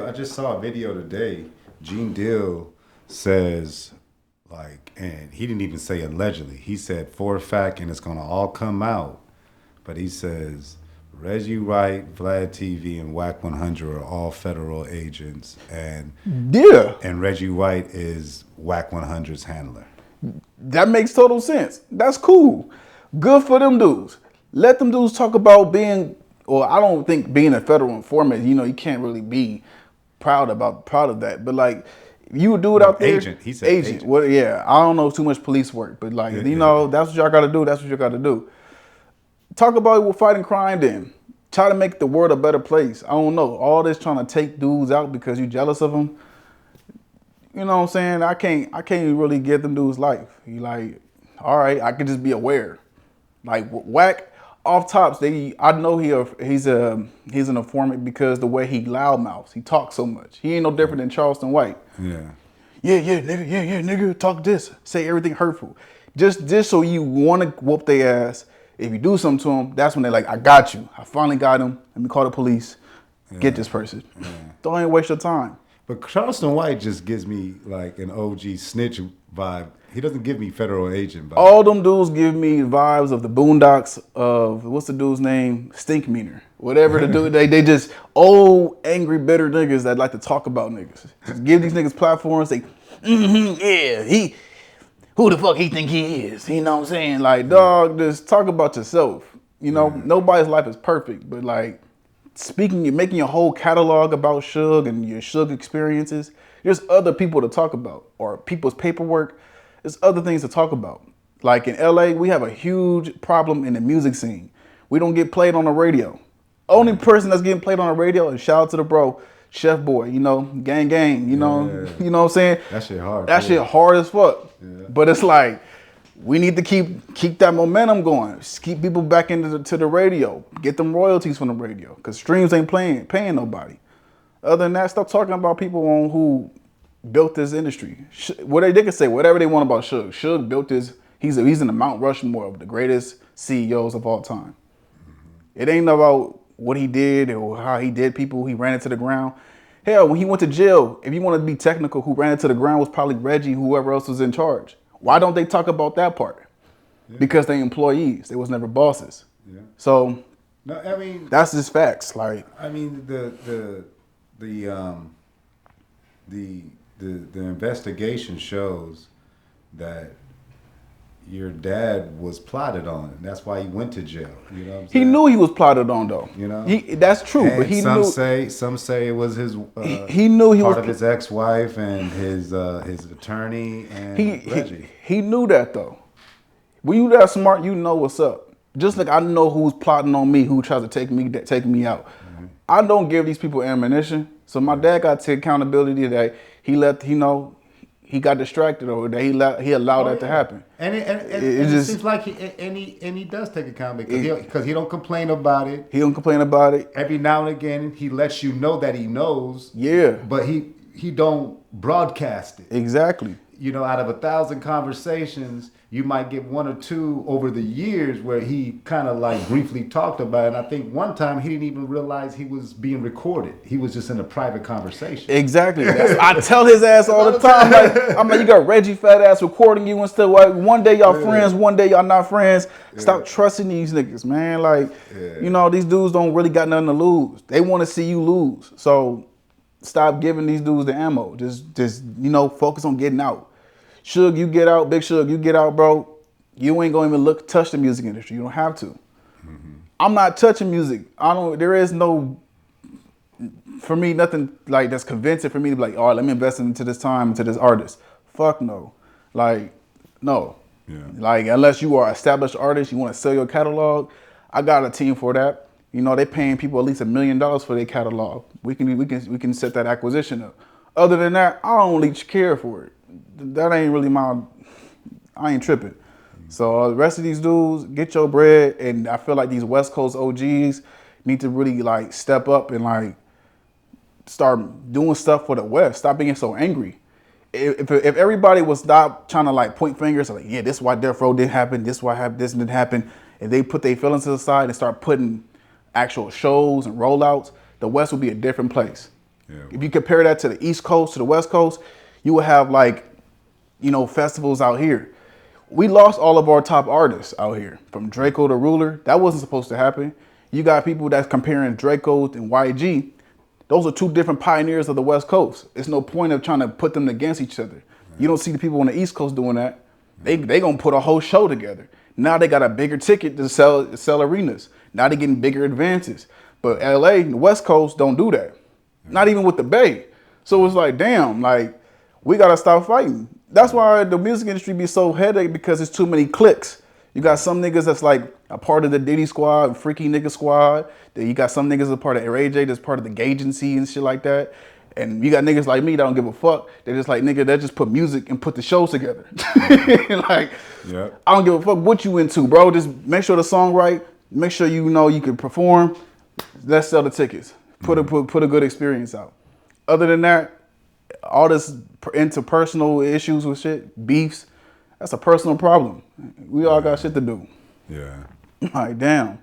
I just saw a video today. Gene Deal says, like, and he didn't even say allegedly. He said for a fact, and it's gonna all come out. But he says Reggie Wright, Vlad TV, and WACK100 are all federal agents, and Reggie Wright is WACK100's handler. That makes total sense. That's cool. Good for them dudes. Let them dudes talk about being. Well, I don't think being a federal informant, you can't really be proud of that. But like, you would do it out there. Agent. He said agent. Well, yeah, I don't know too much police work, but like, that's what y'all got to do. That's what you got to do. Talk about fighting crime then. Try to make the world a better place. I don't know. All this trying to take dudes out because you jealous of them. You know what I'm saying? I can't really give them dudes life. You like, all right, I could just be aware. Like Whack. Off tops, I know he's an informant because the way he loudmouths, he talks so much. He ain't no different than Charleston White. Yeah, nigga, talk this, say everything hurtful, just so you want to whoop their ass. If you do something to them, that's when they're like, I got you. I finally got him. Let me call the police. Get this person. Yeah. Don't even waste your time. But Charleston White just gives me like an OG snitch vibe. He doesn't give me federal agent vibes. All them dudes give me vibes of the Boondocks of, what's the dude's name? Stink Meaner. Whatever the dude, they just old, angry, bitter niggas that like to talk about niggas. Just give these niggas platforms. They, who the fuck he think he is? You know what I'm saying? Like, dog, just talk about yourself. Nobody's life is perfect, but like, making your whole catalog about Suge and your Suge experiences, there's other people to talk about, or people's paperwork. There's other things to talk about. Like in LA, we have a huge problem in the music scene. We don't get played on the radio. Only person that's getting played on the radio, and shout out to the bro, Chef Boy, gang, you know what I'm saying? That shit hard. That shit hard as fuck. Yeah. But it's like, we need to keep that momentum going. Just keep people back into the radio. Get them royalties from the radio, because streams ain't paying nobody. Other than that, stop talking about people on who built this industry. They can say whatever they want about Suge. Suge built this. He's in the Mount Rushmore of the greatest CEOs of all time. It ain't about what he did or how he did people. He ran into the ground. Hell, when he went to jail, if you want to be technical, who ran into the ground was probably Reggie, whoever else was in charge. Why don't they talk about that part? Yeah. Because they employees. They was never bosses. Yeah. So, no, I mean, that's just facts. Like, I mean, the investigation shows that your dad was plotted on, and that's why he went to jail. You know what I'm saying? He knew he was plotted on, though. That's true. And but he some knew. Some say it was his. He knew he part was of his ex-wife and his attorney and Reggie. He knew that though. When you that smart, you know what's up. Just like I know who's plotting on me, who tries to take me out. Mm-hmm. I don't give these people ammunition. So my dad got to take accountability that he got distracted, or that he allowed that to happen. And it seems like he does take accountability because he don't complain about it. He don't complain about it. Every now and again, he lets you know that he knows. Yeah. But he don't broadcast it. Exactly. Out of 1,000 conversations, you might get one or two over the years where he kind of like briefly talked about it. And I think one time he didn't even realize he was being recorded. He was just in a private conversation. Exactly. I tell his ass all the time. I'm like, you got Reggie fat ass recording you and stuff. Like, one day y'all friends, one day y'all not friends. Stop trusting these niggas, man. Like, these dudes don't really got nothing to lose. They want to see you lose. So stop giving these dudes the ammo. Just focus on getting out. Suge, you get out. Big Suge, you get out, bro. You ain't gonna even touch the music industry. You don't have to. Mm-hmm. I'm not touching music. There is no, for me, nothing like that's convincing for me to be like, all right, let me invest into this time, into this artist. Fuck no. Like, no. Yeah. Like, unless you are an established artist, you want to sell your catalog, I got a team for that. They paying people at least $1 million for their catalog. We can set that acquisition up. Other than that, I don't really care for it. That ain't really I ain't tripping. So the rest of these dudes, get your bread. And I feel like these West Coast OGs need to really like step up and like start doing stuff for the West. Stop being so angry. If everybody would stop trying to like point fingers, like, yeah, this is why Death Row didn't happen, this is why this didn't happen, and they put their feelings to the side and start putting actual shows and rollouts, the West would be a different place. Yeah. If you compare that to the East Coast, to the West Coast, you would have like, you know, festivals out here. We lost all of our top artists out here, from Draco to Ruler. That wasn't supposed to happen. You got people that's comparing Draco and YG. Those are two different pioneers of the West Coast. It's no point of trying to put them against each other. You don't see the people on the East Coast doing that. They gonna put a whole show together. Now they got a bigger ticket to sell arenas. Now they getting bigger advances. But LA, the West Coast, don't do that. Not even with the Bay. So it's like, damn, like, we gotta stop fighting. That's why the music industry be so headache, because it's too many cliques. You got some niggas that's like a part of the Diddy squad, freaky nigga squad. Then you got some niggas that's part of Ray J, that's part of the Gagency and shit like that. And you got niggas like me that don't give a fuck. They're just like, nigga, that just put music and put the shows together. Like, yep. I don't give a fuck what you into, bro. Just make sure the song right. Make sure you know you can perform. Let's sell the tickets. Put a good experience out. Other than that, all this interpersonal issues with shit, beefs, that's a personal problem. We all got shit to do. Yeah. Like, damn.